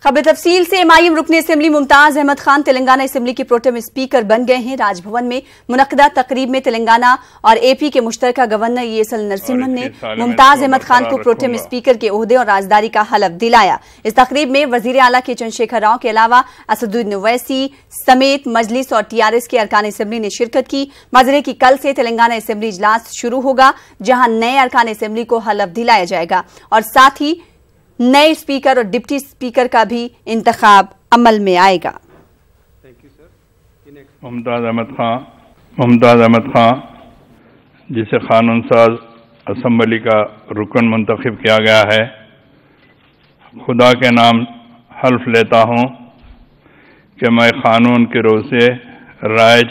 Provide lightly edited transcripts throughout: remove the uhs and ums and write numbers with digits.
खबर तफसील से एमआईएम रुकने असेंबली मुमताज अहमद खान तेलंगाना असेंबली के प्रोटेम स्पीकर बन गए हैं। राजभवन में मुनक्कदा तकरीब में तेलंगाना और एपी के मुश्तरका गवर्नर ईएसएल नरसिम्हन ने मुमताज अहमद खान को प्रोटेम स्पीकर के ओहदे और राजदारी का हलफ दिलाया। इस तकरीब में वजीर आला के चंद्रशेखर राव के अलावा असदुद्दीन ओवैसी समेत मजलिस और टीआरएस के अरकान असेंबली ने शिरकत की। माजरे की कल से तेलंगाना असेंबली इजलास शुरू होगा, जहां नए अरकान असेंबली को हलफ दिलाया जाएगा और साथ ही नए स्पीकर और डिप्टी स्पीकर का भी इंतखाब अमल में आएगा। मुमताज अहमद खान जिसे कानून साज असेंबली का रुकन मुंतखब किया गया है, खुदा के नाम हल्फ लेता हूं कि मैं कानून के रूह से राइज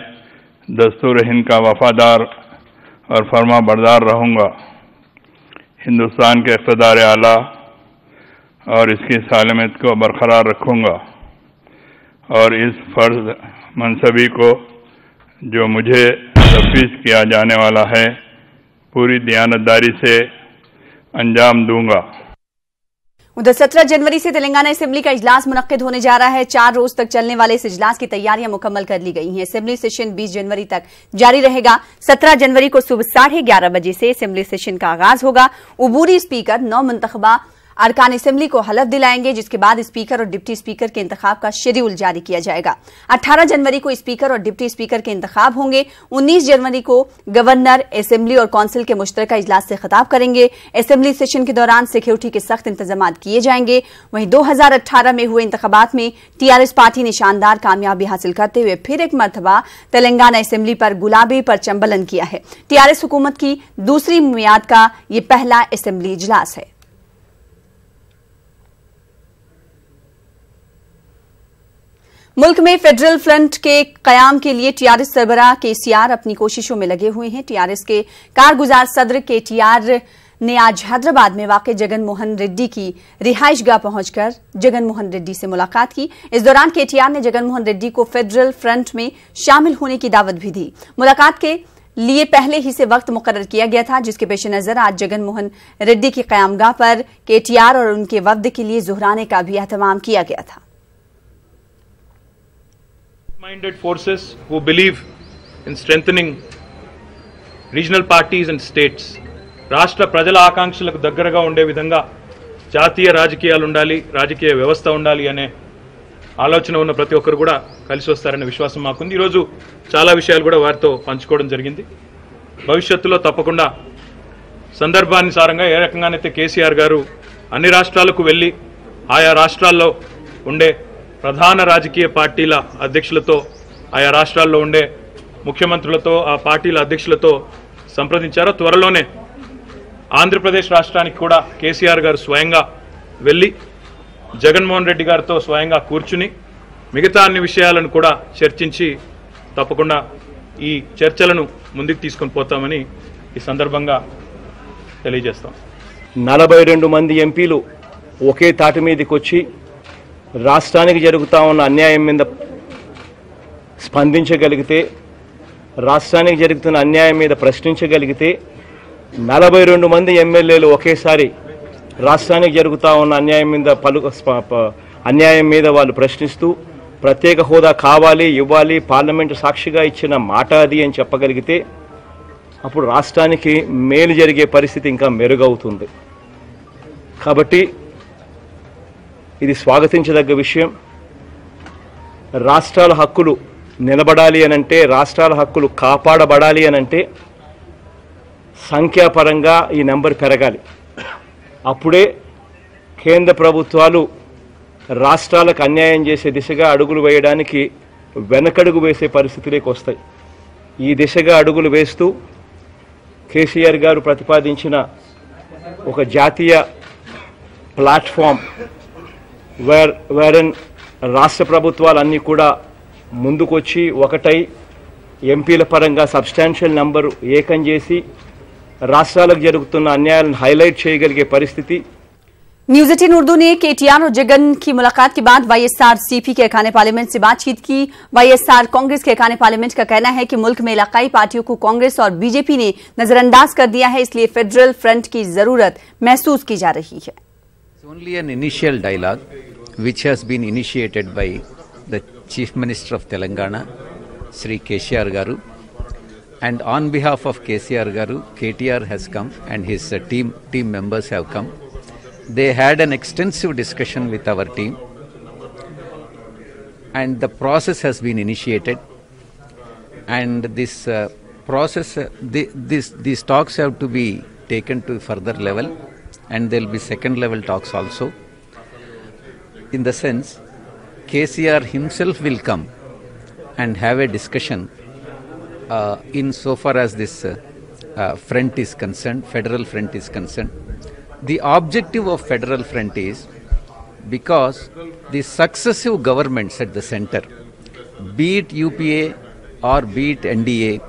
दस्तूर हिंद का वफादार और फर्मा बरदार रहूंगा। हिंदुस्तान के इक़्तिदार आला और इसकी सालमियत को बरकरार रखूंगा और इस फर्ज मनसबी को जो मुझे तफवीज़ किया जाने वाला है पूरी दयानतदारी से अंजाम दूंगा। उधर 17 जनवरी से तेलंगाना असेंबली का इजलास मुनक्किद होने जा रहा है। 4 रोज तक चलने वाले इस इजलास की तैयारियां मुकम्मल कर ली गई हैं। असेंबली सेशन 20 जनवरी तक जारी रहेगा। 17 जनवरी को सुबह 11:30 बजे से असेंबली सेशन का आगाज होगा। उबूरी स्पीकर 9 मुंतखबा अरकान असेंबली को हलफ दिलाएंगे, जिसके बाद स्पीकर और डिप्टी स्पीकर के इंतखाब का शेड्यूल जारी किया जाएगा। 18 जनवरी को स्पीकर और डिप्टी स्पीकर के इंतखाब होंगे। 19 जनवरी को गवर्नर असेंबली और काउंसिल के मुश्तरका इजलास से खिताब करेंगे। असेंबली सेशन के दौरान सिक्योरिटी के सख्त इंतजाम किए जाएंगे। वहीं 2018 में हुए इंतखाबात में टीआरएस पार्टी ने शानदार कामयाबी हासिल करते हुए फिर एक मरतबा तेलंगाना असेंबली पर गुलाबी परचम किया है। टीआरएस हुकूमत की दूसरी मियाद का यह पहला असेंबली इजलास है। मुल्क में फेडरल फ्रंट के कयाम के लिए टीआरएस सरबराह केसीआर अपनी कोशिशों में लगे हुए हैं। टीआरएस के कारगुजार सदर केटीआर ने आज हैदराबाद में वाक़ जगन मोहन रेड्डी की रिहाइशगाह पहुंचकर जगन मोहन रेड्डी से मुलाकात की। इस दौरान केटीआर ने जगन मोहन रेड्डी को फेडरल फ्रंट में शामिल होने की दावत भी दी। मुलाकात के लिए पहले ही से वक्त मुकर्रर किया गया था, जिसके पेश नजर आज जगन मोहन रेड्डी की कयामगाह पर केटीआर और उनके वफ्द के लिए जुहराने का भी एहतमाम किया गया था। Minded forces who believe in strengthening regional parties and states. రాష్ట్ర ప్రజల ఆకాంక్షలకు దగ్గరగా ఉండే విధంగా జాతీయ రాజకీయాలు ఉండాలి, రాజకీయ వ్యవస్థ ఉండాలి అనే ఆలోచన ఉన్న ప్రతి ఒక్కరు కూడా కలిసి వస్తారనే విశ్వాసం మాకుంది। ఈరోజు చాలా విషయాలు కూడా వారితో పంచుకోవడం జరిగింది। భవిష్యత్తులో తప్పకుండా సందర్భానుసారంగా ఏ రకంగానైతే కేసీఆర్ గారు అన్ని రాష్ట్రాలకు వెళ్ళి ఆయా రాష్ట్రాల్లో ఉండే ప్రధాన రాజకీయ పార్టీల అధ్యక్షులతో, ఆయా రాష్ట్రాల్లో ఉండే ముఖ్యమంత్రులతో, ఆ పార్టీల అధ్యక్షులతో సంప్రదించారో, త్వరలోనే ఆంధ్రప్రదేశ్ రాష్ట్రానికి కూడా కేసీఆర్ గారు స్వయంగా వెళ్ళి జగన్మోహన్ రెడ్డి గారితో స్వయంగా కూర్చుని మిగతా అన్ని విషయాలను కూడా చర్చించి తప్పకుండా ఈ చర్చలను ముందుకు తీసుకొని పోతామని ఈ సందర్భంగా తెలియజేస్తాం। 42 మంది ఎంపీలు ఒకే తాటి మీదకి వచ్చి రాష్ట్రానికి జరుగుతా ఉన్న అన్యాయం మీద స్పందించగలిగితే, రాష్ట్రానికి జరుగుతున్న అన్యాయం మీద ప్రశ్నించగలిగితే 42 మంది ఎమ్మెల్యేలు ఒకేసారి రాష్ట్రానికి జరుగుతూ ఉన్న అన్యాయం మీద వాళ్ళు ప్రశ్నిస్తూ ప్రత్యేక హోదా కావాలి, ఇవ్వాలి, పార్లమెంటు సాక్షిగా ఇచ్చిన మాట అది అని చెప్పగలిగితే అప్పుడు రాష్ట్రానికి మేలు జరిగే పరిస్థితి ఇంకా మెరుగవుతుంది। కాబట్టి ఇది స్వాగతించదగ్గ విషయం। రాష్ట్రాల హక్కులు నిలబడాలి అనంటే, రాష్ట్రాల హక్కులు కాపాడబడాలి అనంటే సంఖ్యాపరంగా ఈ నెంబర్ పెరగాలి। అప్పుడే కేంద్ర ప్రభుత్వాలు రాష్ట్రాలకు అన్యాయం చేసే దిశగా అడుగులు వేయడానికి వెనకడుగు వేసే పరిస్థితులకు వస్తాయి। ఈ దిశగా అడుగులు వేస్తూ కేసీఆర్ గారు ప్రతిపాదించిన ఒక జాతీయ ప్లాట్ఫామ్ వేరన్ రాష్ట్ర ప్రభుత్వాలన్నీ కూడా ముందుకొచ్చి ఒకటై ఎంపీల పరంగా సబ్స్టాన్షియల్ నంబరు ఏకం చేసి రాష్ట్రాలకు జరుగుతున్న అన్యాయాలను హైలైట్ చేయగలిగే పరిస్థితి। न्यूज 18 उर्दू ने केटीआर और जगन की मुलाकात के बाद वाईएसआर सीपी के अरकान पार्लियामेंट से बातचीत की। वाईएसआर कांग्रेस के अरकान पार्लियामेंट का कहना है कि मुल्क में इलाकाई पार्टियों को कांग्रेस और बीजेपी ने नजरअंदाज कर दिया है, इसलिए फेडरल फ्रंट की जरूरत महसूस की जा रही है। It's only an initial dialogue which has been initiated by the Chief Minister of Telangana, Sri KCR Garu. And on behalf of KCR Garu, KTR has come and his team members have come. They had an extensive discussion with our team, and the process has been initiated. And this process, these talks have to be taken to further level, and there will be second level talks also. In the sense, KCR himself will come and have a discussion in so far as this front is concerned, federal front is concerned. The objective of federal front is because the successive governments at the center, be it UPA or be it NDA,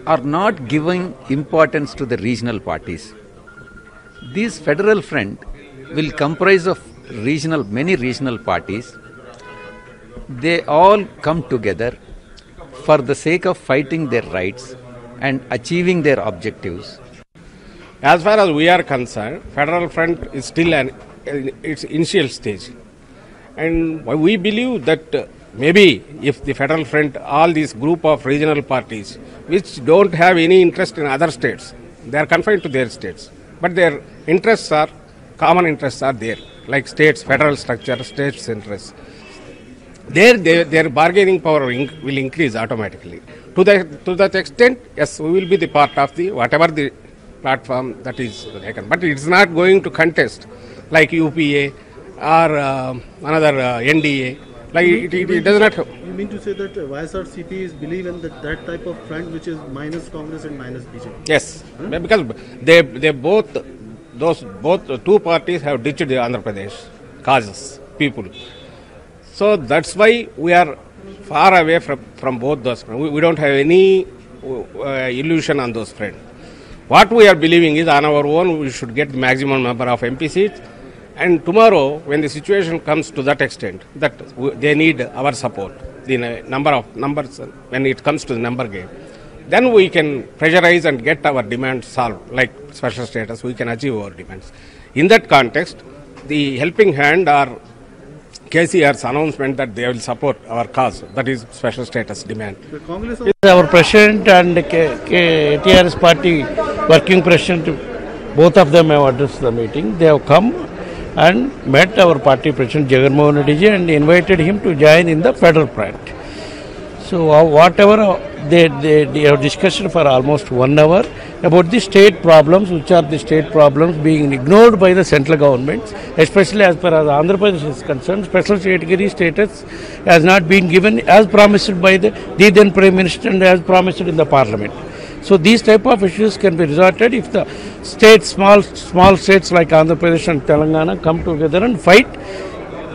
are not giving importance to the regional parties. This federal front will comprise of many regional parties. They all come together for the sake of fighting their rights and achieving their objectives. As far as we are concerned, Federal Front is still in its initial stage. And we believe that maybe if the Federal Front, all these group of regional parties, which don't have any interest in other states, they are confined to their states. But their interests are, common interests are there, like states, federal structure, states' interests. Their bargaining power will increase automatically. To that extent, yes, we will be the part of the whatever the platform that is taken. But it's not going to contest like UPA or another NDA. Like it does not. You mean to say that YSRCP is believe in that type of front which is minus Congress and minus BJP? Yes, because they both two parties have ditched the Andhra Pradesh causes, people. So that's why we are far away from both those. We don't have any illusion on those fronts. What we are believing is on our own we should get the maximum number of MP seats. And tomorrow, when the situation comes to that extent, that they need our support, the numbers, when it comes to the number game, then we can pressurize and get our demands solved, like special status, we can achieve our demands. In that context, the helping hand or KCR's announcement that they will support our cause, that is special status demand. Our president and TRS party working president, both of them have addressed the meeting. They have come and met our party president Jagan Mohan Reddy ji and invited him to join in the federal front. So whatever they have discussed for almost 1 hour about the state problems, which are the state problems being ignored by the central government, especially as far as Andhra Pradesh is concerned. Special category status has not been given as promised by the then Prime Minister and as promised in the Parliament. So these type of issues can be resorted if the states, small states like Andhra Pradesh and Telangana come together and fight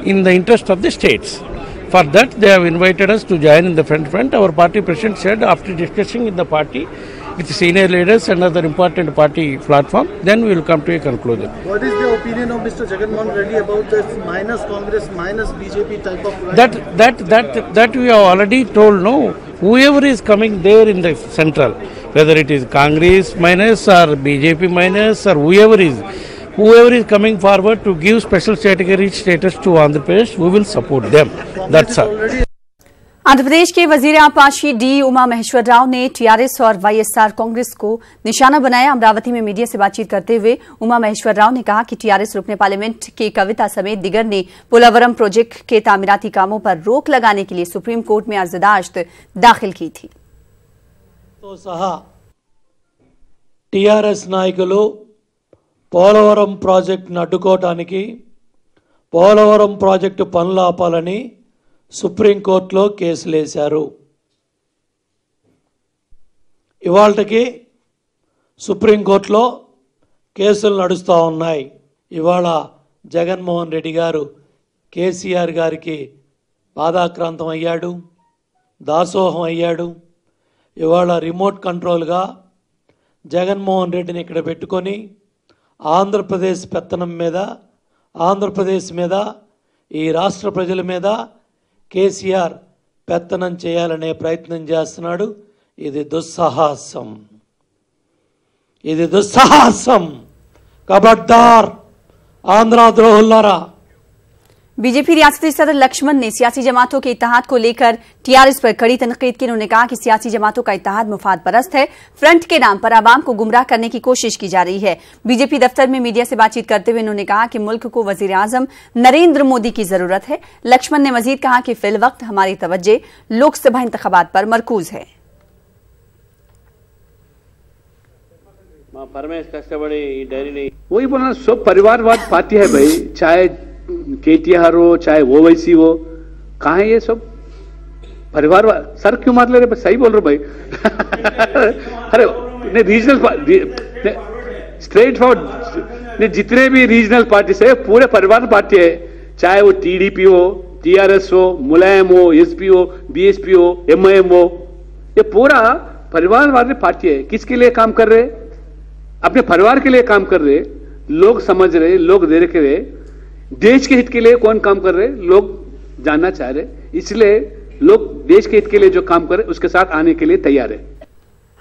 in the interest of the states. For that, they have invited us to join in the front. Our party president said after discussing in the party with senior leaders and other important party platform, then we will come to a conclusion. What is the opinion of Mr. Jagan Mohan Reddy about this minus Congress, minus BJP type of right? That we have already told, no. Whoever is coming there in the central, whether it is Congress minus or BJP minus or whoever is coming forward to give special category status to Andhra Pradesh, we will support them. That's all. Andhra Pradesh के वजीर आपाशी D Uma Maheshwar Rao ने TRS और YSR Congress को निशाना बनाया। अमरावती में media से बातचीत करते हुए उमा महेश्वर राव ने कहा कि टीआरएस रुकने पार्लियामेंट के कविता समेत दिगर ने पोलावरम प्रोजेक्ट के तामीराती कामों पर रोक लगाने के लिए सुप्रीम कोर्ट में अर्जदाश्त दाखिल की थी। तो सहा टीआरएस नायकुलु పోలవరం ప్రాజెక్టును అడ్డుకోవడానికి పోలవరం ప్రాజెక్టు పనులు ఆపాలని సుప్రీంకోర్టులో కేసులు వేశారు। ఇవాళకి సుప్రీంకోర్టులో కేసులు నడుస్తూ ఉన్నాయి। ఇవాళ జగన్మోహన్ రెడ్డి గారు కేసీఆర్ గారికి పాదాక్రాంతం అయ్యాడు, దాసోహం అయ్యాడు। ఇవాళ రిమోట్ కంట్రోల్గా జగన్మోహన్ రెడ్డిని ఇక్కడ పెట్టుకొని ఆంధ్రప్రదేశ్ పెత్తనం మీద, ఆంధ్రప్రదేశ్ మీద, ఈ రాష్ట్ర ప్రజల మీద కేసీఆర్ పెత్తనం చేయాలనే ప్రయత్నం చేస్తున్నాడు। ఇది దుస్సాహసం, ఇది దుస్సాహసం। కబడ్దార్ ఆంధ్ర ద్రోహులారా। बीजेपी रियासती सदर लक्ष्मण ने सियासी जमातों के इत्तेहाद को लेकर टीआरएस पर कड़ी तनकीद की। उन्होंने कहा कि सियासी जमातों का इत्तेहाद मुफाद परस्त है, फ्रंट के नाम पर आवाम को गुमराह करने की कोशिश की जा रही है। बीजेपी दफ्तर में मीडिया से बातचीत करते हुए उन्होंने कहा कि मुल्क को वजीर आजम नरेंद्र मोदी की जरूरत है। लक्ष्मण ने मजीद कहा कि फिल वक्त हमारी तवज्जो लोकसभा इंतखाबात पर मरकूज है। वही बोलना, सब परिवारवाद पार्टी है भाई, चाहे केटीआर हो चाहे ओवैसी हो, कहाँ है ये सब परिवारवाद? सर क्यों मार ले रहे? सही बोल रहे भाई। अरे रीजनल स्ट्रेट फॉरवर्ड, जितने भी रीजनल पार्टी है पूरे परिवार पार्टी है, चाहे वो टीडीपी हो, टीआरएस हो, मुलायम हो, एसपी हो, बीएसपी हो, एमआईएम हो, ये पूरा परिवारवादी पार्टी है। किसके लिए काम कर रहे? अपने परिवार के लिए काम कर रहे। लोग समझ रहे, लोग देख रहे, देश के हित के लिए कौन काम कर रहे लोग जानना चाह रहे, इसलिए लोग देश के हित के लिए जो काम कर रहे उसके साथ आने के लिए तैयार है।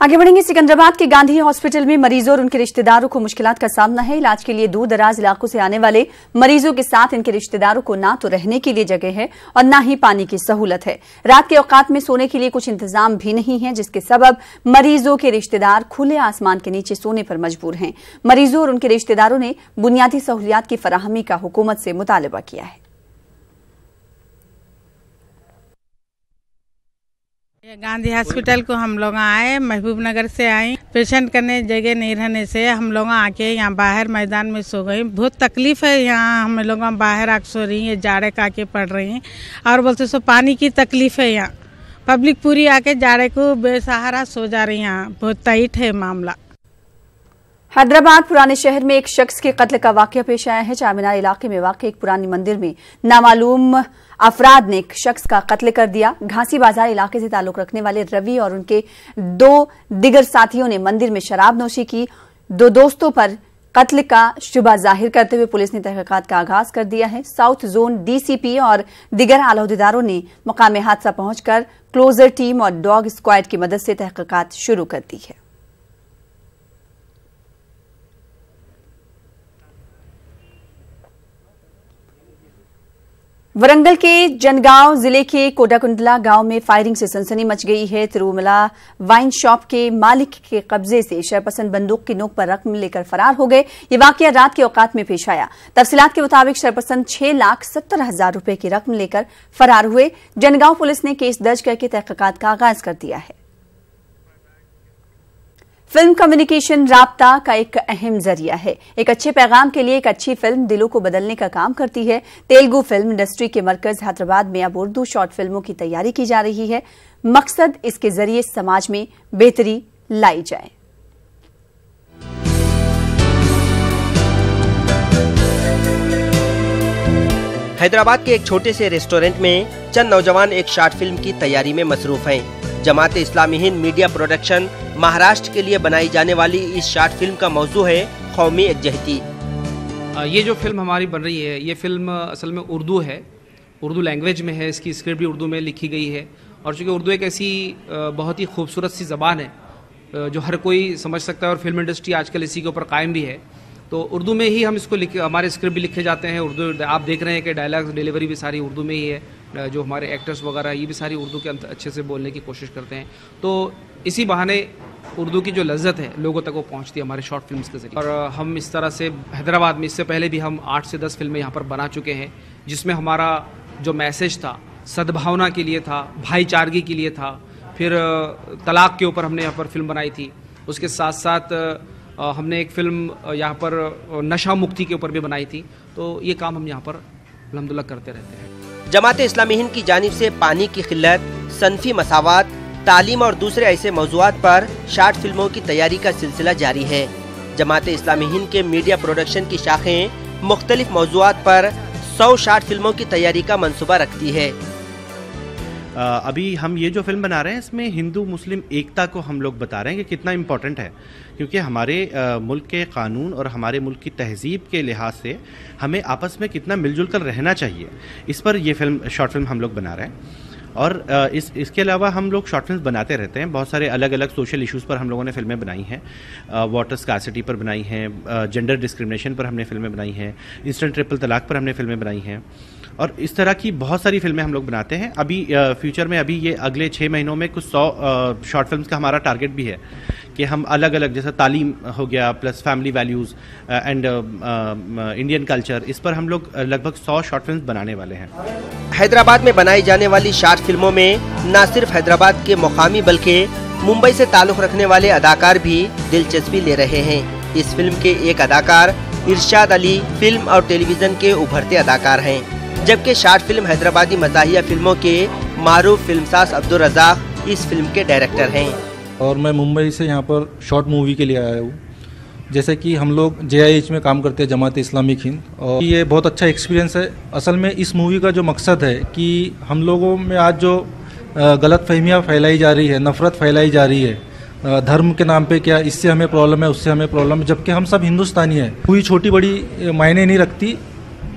आगे बढ़ेंगे। सिकंदराबाद के गांधी हॉस्पिटल में मरीजों और उनके रिश्तेदारों को मुश्किलात का सामना है। इलाज के लिए दूर दराज इलाकों से आने वाले मरीजों के साथ इनके रिश्तेदारों को ना तो रहने के लिए जगह है और ना ही पानी की सहूलत है। रात के औकात में सोने के लिए कुछ इंतजाम भी नहीं है, जिसके सबब मरीजों के रिश्तेदार खुले आसमान के नीचे सोने पर मजबूर हैं। मरीजों और उनके रिश्तेदारों ने बुनियादी सहूलियात की फराहमी का हुकूमत से मुतालबा किया है। गांधी हॉस्पिटल को हम लोग आए, महबूब नगर से आए। पेशेंट करने जगह नहीं रहने से हम लोग आके यहाँ बाहर मैदान में सो गए। बहुत तकलीफ है यहाँ, हम लोग बाहर आके सो रही हैं, जाड़े का के पड़ रही हैं और बोलते सो पानी की तकलीफ है यहाँ। पब्लिक पूरी आके जाड़े को बेसहारा सो जा रही है, यहाँ बहुत टाइट है मामला। हैदराबाद पुराने शहर में एक शख्स के कत्ल का वाकया पेश आया है। चारमीनार इलाके में वाक़ एक पुरानी मंदिर में नामालूम अफराद ने एक शख्स का कत्ल कर दिया। घासी बाजार इलाके से ताल्लुक रखने वाले रवि और उनके 2 दिगर साथियों ने मंदिर में शराब नोशी की। 2 दोस्तों पर कत्ल का शुबा जाहिर करते हुए पुलिस ने तहकीकात का आगाज कर दिया है। साउथ जोन डीसीपी और दिगर आलाहुदेदारों ने मकाम हादसा पहुंचकर क्लोजर टीम और डॉग स्क्वाड की मदद से तहकीकात शुरू कर दी है। वरंगल के जनगांव जिले के कोडाकुंडला गांव में फायरिंग से सनसनी मच गई है। तिरुमला वाइन शॉप के मालिक के कब्जे से शरपसंद बंदूक की नोक पर रकम लेकर फरार हो गए। ये वाकया रात के औकात में पेश आया। तफसीलात के मुताबिक शरपसंद 6,70,000 रुपए की रकम लेकर फरार हुए। जनगांव पुलिस ने केस दर्ज करके तहकीकात का आगाज कर दिया है। फिल्म कम्युनिकेशन राब्ता का एक अहम जरिया है। एक अच्छे पैगाम के लिए एक अच्छी फिल्म दिलों को बदलने का काम करती है। तेलुगु फिल्म इंडस्ट्री के मरकज हैदराबाद में अब उर्दू शॉर्ट फिल्मों की तैयारी की जा रही है। मकसद इसके जरिए समाज में बेहतरी लाई जाए। हैदराबाद के एक छोटे से रेस्टोरेंट में चंद नौजवान एक शॉर्ट फिल्म की तैयारी में मसरूफ हैं। जमाते इस्लामी हिंद मीडिया प्रोडक्शन महाराष्ट्र के लिए बनाई जाने वाली इस शॉर्ट फिल्म का मौजू है कौमी यकजहती। ये जो फिल्म हमारी बन रही है, ये फिल्म असल में उर्दू है, उर्दू लैंग्वेज में है। इसकी स्क्रिप्ट भी उर्दू में लिखी गई है और चूँकि उर्दू एक ऐसी बहुत ही खूबसूरत सी ज़बान है जो हर कोई समझ सकता है और फिल्म इंडस्ट्री आजकल इसी के ऊपर कायम भी है, तो उर्दू में ही हम इसको हमारे स्क्रिप्ट भी लिखे जाते हैं उर्दू। आप देख रहे हैं कि डायलॉग्स डिलीवरी भी सारी उर्दू में ही है। जो हमारे एक्टर्स वगैरह ये भी सारी उर्दू के अच्छे से बोलने की कोशिश करते हैं, तो इसी बहाने उर्दू की जो लज्जत है लोगों तक वो पहुंचती है हमारे शॉर्ट फिल्म्स के जरिए। और हम इस तरह से हैदराबाद में इससे पहले भी हम 8 से 10 फिल्में यहाँ पर बना चुके हैं, जिसमें हमारा जो मैसेज था सद्भावना के लिए था, भाईचारगी के लिए था। फिर तलाक के ऊपर हमने यहाँ पर फिल्म बनाई थी। उसके साथ साथ हमने एक फिल्म यहाँ पर नशा मुक्ति के ऊपर भी बनाई थी। तो ये काम हम यहाँ पर अल्हम्दुलिल्लाह करते रहते हैं। जमाते इस्लामी हिंद की जानिब से पानी की किल्लत, सनफी मसावात, तालीम और दूसरे ऐसे मौज़ूआत पर शॉर्ट फिल्मों की तैयारी का सिलसिला जारी है। जमाते इस्लामी हिंद के मीडिया प्रोडक्शन की शाखें मुख्तलिफ मौज़ूआत पर 100 शॉर्ट फिल्मों की तैयारी का मंसूबा रखती है। अभी हम ये जो फिल्म बना रहे हैं इसमें हिंदू मुस्लिम एकता को हम लोग बता रहे हैं कि कितना इम्पोर्टेंट है, क्योंकि हमारे मुल्क के कानून और हमारे मुल्क की तहजीब के लिहाज से हमें आपस में कितना मिलजुल कर रहना चाहिए, इस पर ये फिल्म शॉर्ट फिल्म हम लोग बना रहे हैं। और इसके अलावा हम लोग शॉर्ट फिल्म बनाते रहते हैं। बहुत सारे अलग अलग सोशल इश्यूज़ पर हम लोगों ने फिल्में बनाई हैं। वाटर स्कार्सिटी पर बनाई हैं, जेंडर डिस्क्रिमिनेशन पर हमने फिल्में बनाई हैं, इंस्टेंट ट्रिपल तलाक पर हमने फिल्में बनाई हैं। और इस तरह की बहुत सारी फिल्में हम लोग बनाते हैं। अभी फ्यूचर में, अभी ये अगले 6 महीनों में कुछ 100 शॉर्ट फिल्म्स का हमारा टारगेट भी है कि हम अलग अलग, जैसा तालीम हो गया plus family values and Indian culture, इस पर हम लोग लगभग 100 शॉर्ट फिल्म्स बनाने वाले हैं। हैदराबाद में बनाई जाने वाली शॉर्ट फिल्मों में न सिर्फ हैदराबाद के मुकामी बल्कि मुंबई से ताल्लुक रखने वाले अदाकार भी दिलचस्पी ले रहे हैं। इस फिल्म के एक अदाकार इरशाद अली फिल्म और टेलीविजन के उभरते अदाकार हैं, जबकि शॉर्ट फिल्म हैदराबादी मज़ाहिया फिल्मों के मारूफ फिल्मसाज अब्दुल रज़ाक इस फिल्म के डायरेक्टर हैं। और मैं मुंबई से यहाँ पर शॉर्ट मूवी के लिए आया हूँ। जैसे कि हम लोग JIH में काम करते हैं, जमात इस्लामिक हिंद, और ये बहुत अच्छा एक्सपीरियंस है। असल में इस मूवी का जो मकसद है कि हम लोगों में आज जो गलत फहमियाँ फैलाई जा रही है, नफ़रत फैलाई जा रही है धर्म के नाम पे, क्या इससे हमें प्रॉब्लम है, उससे हमें प्रॉब्लम है, जबकि हम सब हिंदुस्तानी हैं। कोई छोटी बड़ी मायने नहीं रखती,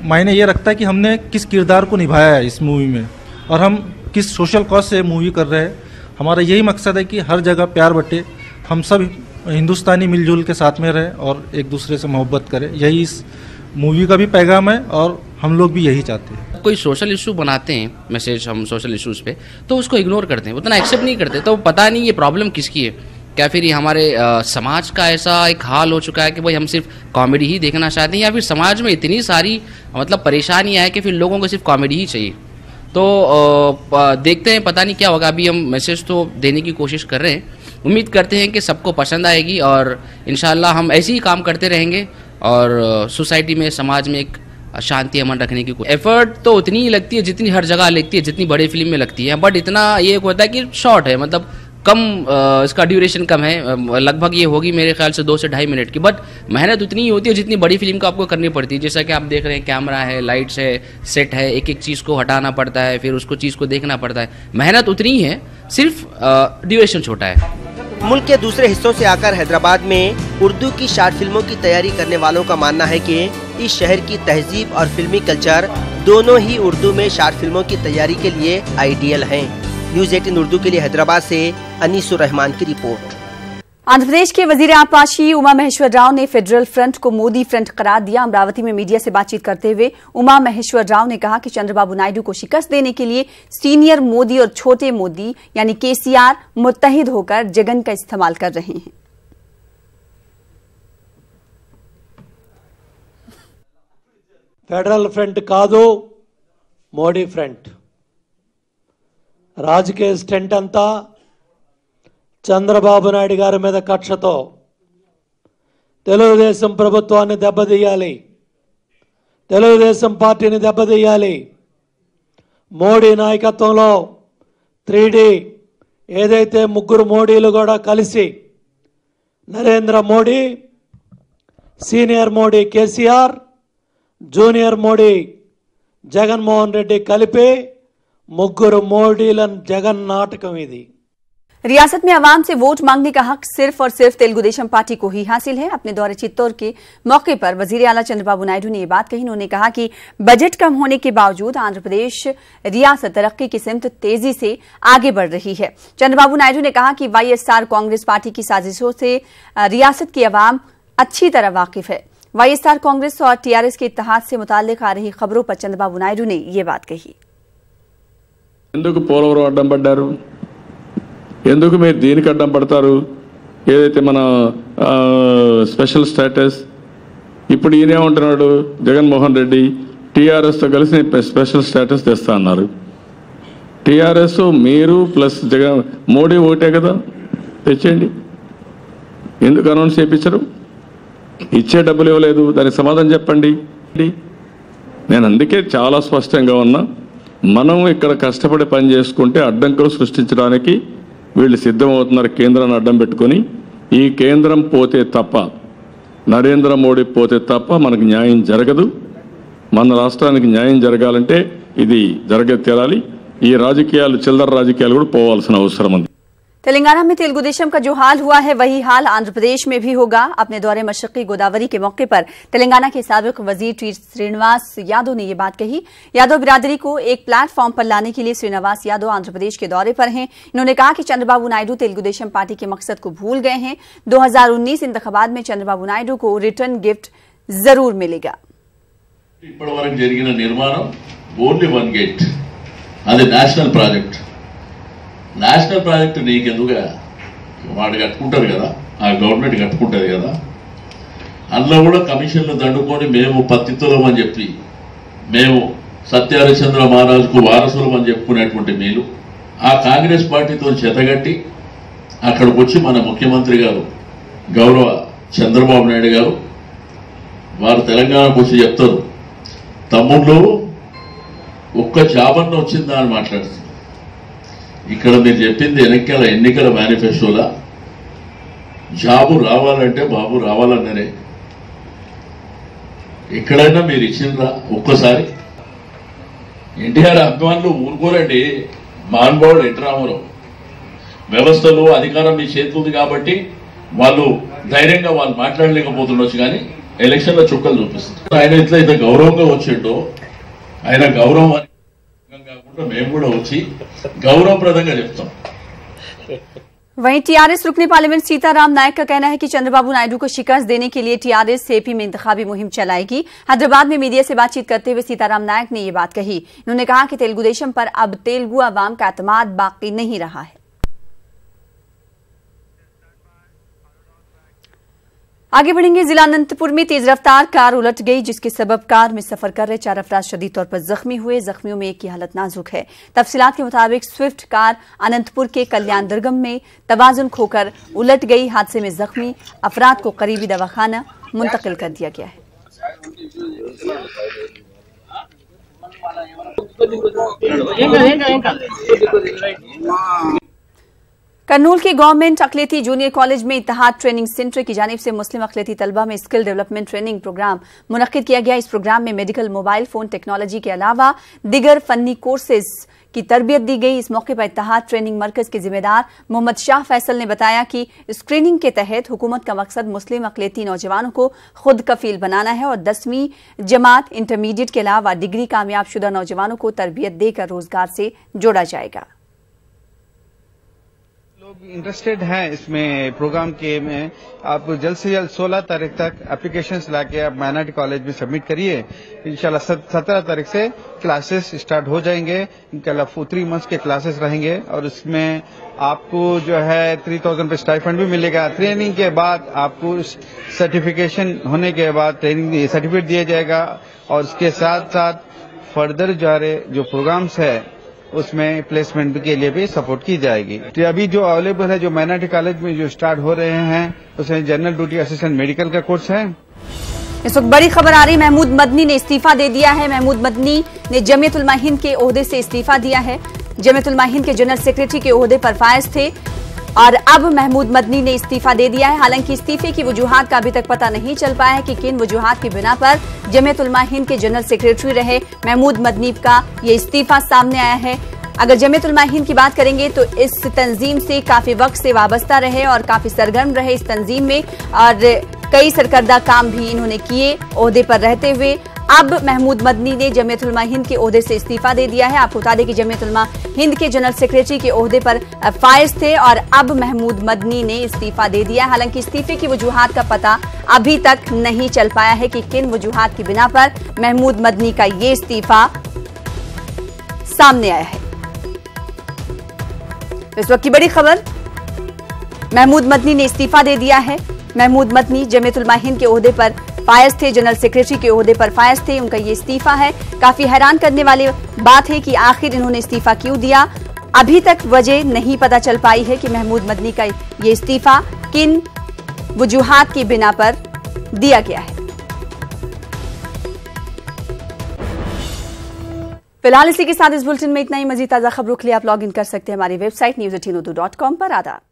मायने ये रखता है कि हमने किस किरदार को निभाया है इस मूवी में और हम किस सोशल कॉज से मूवी कर रहे हैं। हमारा यही मकसद है कि हर जगह प्यार बटे, हम सब हिंदुस्तानी मिलजुल के साथ में रहें और एक दूसरे से मोहब्बत करें। यही इस मूवी का भी पैगाम है और हम लोग भी यही चाहते हैं। कोई सोशल इशू बनाते हैं, मैसेज हम सोशल इश्यूज़ पे, तो उसको इग्नोर करते हैं, उतना एक्सेप्ट नहीं करते। तो पता नहीं ये प्रॉब्लम किसकी है। क्या फिर ये हमारे समाज का ऐसा एक हाल हो चुका है कि भाई हम सिर्फ कॉमेडी ही देखना चाहते हैं, या फिर समाज में इतनी सारी मतलब परेशानियाँ हैं कि फिर लोगों को सिर्फ कॉमेडी ही चाहिए। तो देखते हैं, पता नहीं क्या होगा। अभी हम मैसेज तो देने की कोशिश कर रहे हैं, उम्मीद करते हैं कि सबको पसंद आएगी और इंशाल्लाह हम ऐसे ही काम करते रहेंगे और सोसाइटी में, समाज में एक शांति अमन रखने की एफर्ट तो उतनी ही लगती है जितनी हर जगह लगती है, जितनी बड़ी फिल्म में लगती है। बट इतना ये होता है कि शॉर्ट है, मतलब कम, इसका ड्यूरेशन कम है, लगभग ये होगी मेरे ख्याल से 2 से 2.5 मिनट की। बट मेहनत उतनी ही होती है जितनी बड़ी फिल्म को आपको करनी पड़ती है। जैसा कि आप देख रहे हैं, कैमरा है, लाइट्स है, सेट है, एक एक चीज़ को हटाना पड़ता है, फिर उसको चीज़ को देखना पड़ता है। मेहनत उतनी ही है, सिर्फ ड्यूरेशन छोटा है। मुल्क के दूसरे हिस्सों से आकर हैदराबाद में उर्दू की शॉर्ट फिल्मों की तैयारी करने वालों का मानना है कि इस शहर की तहजीब और फिल्मी कल्चर दोनों ही उर्दू में शॉर्ट फिल्मों की तैयारी के लिए आइडियल हैं। न्यूज़ 18 उर्दू के लिए हैदराबाद से अनीसुर रहमान की रिपोर्ट। आंध्र प्रदेश के वजीर आपाशी उमा महेश्वर राव ने फेडरल फ्रंट को मोदी फ्रंट करार दिया। अमरावती में मीडिया से बातचीत करते हुए उमा महेश्वर राव ने कहा कि चंद्रबाबू नायडू को शिकस्त देने के लिए सीनियर मोदी और छोटे मोदी यानी KCR मुत्तहिद होकर जगन का इस्तेमाल कर रहे हैं। फेडरल फ्रंट कादो मोदी फ्रंट राजकीय स्टेंट अंता చంద్రబాబు నాయుడు గారి మీద కక్షతో తెలుగుదేశం ప్రభుత్వాన్ని దెబ్బతీయాలి, తెలుగుదేశం పార్టీని దెబ్బతీయాలి, మోడీ నాయకత్వంలో 3D ఏదైతే ముగ్గురు మోడీలు కూడా కలిసి Narendra Modi, senior Modi KCR, junior Modi Jaganmohan Reddy కలిపి ముగ్గురు మోడీల జగన్ నాటకం ఇది। रियासत में अवाम से वोट मांगने का हक सिर्फ और सिर्फ तेलुगु देशम पार्टी को ही हासिल है। अपने दौरे चित्तौड़ के मौके पर वजीर आला चंद्रबाबू नायडू ने ये बात कही। उन्होंने कहा कि बजट कम होने के बावजूद आंध्र प्रदेश रियासत तरक्की की सिमत तेजी से आगे बढ़ रही है। चंद्रबाबू नायडू ने कहा कि YSR कांग्रेस पार्टी की साजिशों से रियासत की अवाम अच्छी तरह वाकिफ है। YSR कांग्रेस और TRS के इत्तेहाद से मुताल्लिक आ रही खबरों पर चंद्रबाबू नायडू ने ये बात कही। ఎందుకు మీరు దీనికి అడ్డం పడతారు? ఏదైతే మన స్పెషల్ స్టేటస్, ఇప్పుడు ఈయనేమంటున్నాడు జగన్మోహన్ రెడ్డి, TRSతో కలిసి స్పెషల్ స్టేటస్ తెస్తా అన్నారు. TRS మీరు ప్లస్ మోడీ ఒకటే కదా, తెచ్చేయండి. ఎందుకు అనౌన్స్ చేయించరు? ఇచ్చే డబ్బులు ఇవ్వలేదు, దానికి సమాధానం చెప్పండి. నేను అందుకే చాలా స్పష్టంగా ఉన్నా, మనం ఇక్కడ కష్టపడి పని చేసుకుంటే అడ్డంకులు సృష్టించడానికి వీళ్ళు సిద్ధమవుతున్నారు కేంద్రాన్ని అడ్డం పెట్టుకొని. ఈ కేంద్రం పోతే తప్ప, నరేంద్ర మోడీ పోతే తప్ప మనకు న్యాయం జరగదు. మన రాష్ట్రానికి న్యాయం జరగాలంటే ఇది తీరాలి. ఈ రాజకీయాలు, చిల్లర రాజకీయాలు కూడా పోవాల్సిన అవసరం ఉంది। तेलंगाना में तेलुगु देशम का जो हाल हुआ है वही हाल आंध्र प्रदेश में भी होगा। अपने दौरे मशरकी गोदावरी के मौके पर तेलंगाना के साबिक वजीर टी श्रीनिवास यादव ने ये बात कही। यादव बिरादरी को एक प्लेटफॉर्म पर लाने के लिए श्रीनिवास यादव आंध्र प्रदेश के दौरे पर हैं। इन्होंने कहा कि चंद्रबाबू नायडू तेलुगु देशम पार्टी के मकसद को भूल गए हैं। 2019 इंतखाबात में चंद्रबाबू नायडू को रिटर्न गिफ्ट जरूर मिलेगा। ఇప్పటివరకు జరిగిన నిర్మాణం ఓన్లీ 1 గేట్, అది నేషనల్ ప్రాజెక్ట్. నేషనల్ ప్రాజెక్ట్ నీకెందుగా, వాడు కట్టుకుంటారు కదా, ఆ గవర్నమెంట్ కట్టుకుంటుంది కదా. అందులో కూడా కమిషన్లు దండుకొని మేము పత్తితులం అని చెప్పి, మేము సత్యహరిశ్చంద్ర మహారాజుకు వారసులం అని చెప్పుకునేటువంటి మీరు ఆ కాంగ్రెస్ పార్టీతో చేతగట్టి అక్కడికి వచ్చి మన ముఖ్యమంత్రి గారు గౌరవ చంద్రబాబు నాయుడు గారు వారు తెలంగాణకు వచ్చి చెప్తారు, తమ్ముళ్ళు ఒక్క జాబన్న వచ్చిందా అని మాట్లాడుతుంది. ఇక్కడ మీరు చెప్పింది ఎన్నికల మేనిఫెస్టోలా జాబు రావాలంటే బాబు రావాలన్నరే. ఎక్కడైనా మీరు ఇచ్చిండ్రా ఒక్కసారి? ఎన్టీఆర్ అభిమానులు ఊరుకోరండి. మహానుభావుడు ఎన్టీ రామారావు, వ్యవస్థలు అధికారం మీ చేతులుంది కాబట్టి వాళ్ళు ధైర్యంగా వాళ్ళు మాట్లాడలేకపోతుండొచ్చు, కానీ ఎలక్షన్లో చుక్కలు చూపిస్తారు. ఆయన ఎట్లయితే గౌరవంగా వచ్చిండో ఆయన గౌరవం కాకుండా మేము కూడా వచ్చి గౌరవప్రదంగా చెప్తాం. वहीं टीआरएस रुकने पार्लियामेंट सीताराम नायक का कहना है कि चंद्रबाबू नायडू को शिकस्त देने के लिए टीआरएस एपी में इंतखाबी मुहिम चलाएगी। हैदराबाद में मीडिया से बातचीत करते हुए सीताराम नायक ने ये बात कही। उन्होंने कहा कि तेलुगु देशम पर अब तेलुगु अवाम का एतमाद बाकी नहीं रहा है। आगे बढ़ेंगे। जिला अनंतपुर में तेज रफ्तार कार उलट गई, जिसके सबब कार में सफर कर रहे 4 अफराद शदीद तौर पर जख्मी हुए। जख्मियों में एक की हालत नाजुक है। तफसीलात के मुताबिक स्विफ्ट कार अनंतपुर के कल्याण दुर्गम में तवाजुन खोकर उलट गई। हादसे में जख्मी अफराद को करीबी दवाखाना मुंतकिल कर दिया गया है। कर्नूल के गवर्नमेंट अकलेती जूनियर कॉलेज में इत्तेहाद ट्रेनिंग सेंटर की जानिब से मुस्लिम अकलेती तलबा में स्किल डेवलपमेंट ट्रेनिंग प्रोग्राम मुनक्किद किया गया। इस प्रोग्राम में मेडिकल, मोबाइल फोन टेक्नोलॉजी के अलावा दिगर फन्नी कोर्सेज की तरबियत दी गई। इस मौके पर इत्तेहाद ट्रेनिंग मरकज के जिम्मेदार मोहम्मद शाह फैसल ने बताया कि स्क्रीनिंग के तहत हुकूमत का मकसद मुस्लिम अकलेती नौजवानों को खुद कफील बनाना है और 10वीं जमात, इंटरमीडिएट के अलावा डिग्री कामयाब शुदा नौजवानों को तरबियत देकर रोजगार से जोड़ा जाएगा। इंटरेस्टेड हैं इसमें प्रोग्राम के में, आप जल्द से जल्द 16 तारीख तक एप्लीकेशंस लाके आप माइनॉरिटी कॉलेज में सबमिट करिए। इंशाल्लाह 17 तारीख से क्लासेस स्टार्ट हो जाएंगे। इंशाल्लाह 3 मंथ्स के क्लासेस रहेंगे और इसमें आपको जो है 3000 पे स्टाइफंड भी मिलेगा। ट्रेनिंग के बाद आपको सर्टिफिकेशन होने के बाद ट्रेनिंग सर्टिफिकेट दिया जाएगा और इसके साथ साथ फर्दर जो प्रोग्राम्स है उसमें प्लेसमेंट के लिए भी सपोर्ट की जाएगी। तो अभी जो अवेलेबल है, जो माइनॉरिटी कॉलेज में जो स्टार्ट हो रहे हैं, उसमें जनरल ड्यूटी असिस्टेंट मेडिकल का कोर्स है। इस वक्त बड़ी खबर आ रही, महमूद मदनी ने इस्तीफा दे दिया है। महमूद मदनी ने जमीयत उलमा हिंद के ओहदे से इस्तीफा दिया है। जमीयत उलमा हिंद के जनरल सेक्रेटरी के ओहदे पर फायज थे और अब महमूद मदनी ने इस्तीफा दे दिया है। हालांकि इस्तीफे की वजूहात का अभी तक पता नहीं चल पाया है कि किन वजूहात की बिना पर जमीयत उलमा हिंद के जनरल सेक्रेटरी रहे महमूद मदनी का ये इस्तीफा सामने आया है। अगर जमीयत उलमा हिंद की बात करेंगे तो इस तंजीम से काफी वक्त से वाबस्ता रहे और काफी सरगर्म रहे इस तंजीम में और कई सरकर्दा काम भी इन्होंने किए ओहदे पर रहते हुए। अब महमूद मदनी ने जमीयत उलमा हिंद के ओहदे से इस्तीफा दे दिया है। आपको बता दें कि जमीयत उलमा हिंद के जनरल सेक्रेटरी के ओहदे पर फायज थे और अब महमूद मदनी ने इस्तीफा दे दिया। हालांकि इस्तीफे की वजूहात का पता अभी तक नहीं चल पाया है कि किन वजूहात की बिना पर महमूद मदनी का ये इस्तीफा सामने आया है। इस वक्त की बड़ी खबर, महमूद मदनी ने इस्तीफा दे दिया है। महमूद मदनी जमीयत उलमा हिंद के ओहदे पर फायज थे, जनरल सेक्रेटरी के ओहदे पर फायज थे, उनका ये इस्तीफा है। काफी हैरान करने वाली बात है कि आखिर इन्होंने इस्तीफा क्यों दिया। अभी तक वजह नहीं पता चल पाई है कि महमूद मदनी का ये इस्तीफा किन वजूहात की बिना पर दिया गया है। फिलहाल इसी के साथ इस बुलेटिन में इतना ही। मजीद ताजा खबरों के लिए आप लॉग इन कर सकते हैं हमारी वेबसाइट news@hindu.com पर। आदाब।